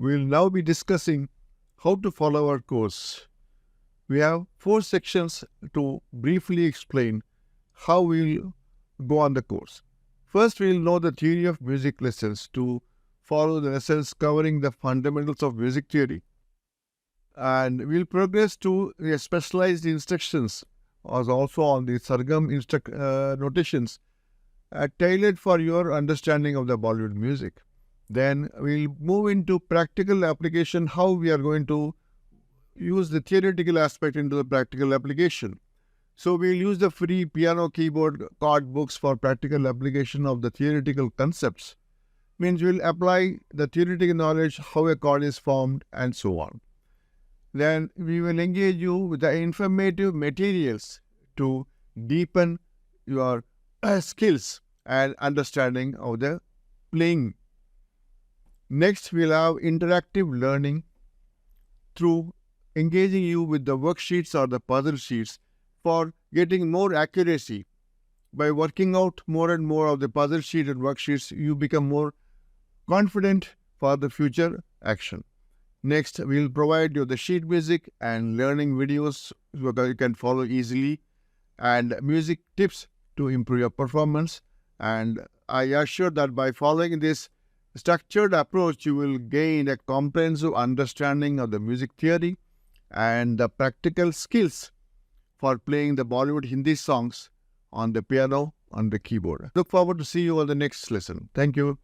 We'll now be discussing how to follow our course. We have 4 sections to briefly explain how we'll go on the course. First, we'll know the theory of music lessons to follow the lessons covering the fundamentals of music theory. And we'll progress to the specialized instructions also on the Sargam notations tailored for your understanding of the Bollywood music. Then we'll move into practical application, how we are going to use the theoretical aspect into the practical application. So we'll use the free piano keyboard chord books for practical application of the theoretical concepts. Means we'll apply the theoretical knowledge, how a chord is formed and so on. Then we will engage you with the informative materials to deepen your skills and understanding of the playing. Next, we'll have interactive learning through engaging you with the worksheets or the puzzle sheets for getting more accuracy. By working out more and more of the puzzle sheet and worksheets, you become more confident for the future action. Next, we'll provide you the sheet music and learning videos so that you can follow easily, and music tips to improve your performance. And I assure that by following this structured approach, you will gain a comprehensive understanding of the music theory and the practical skills for playing the Bollywood Hindi songs on the piano, on the keyboard. Look forward to see you on the next lesson. Thank you.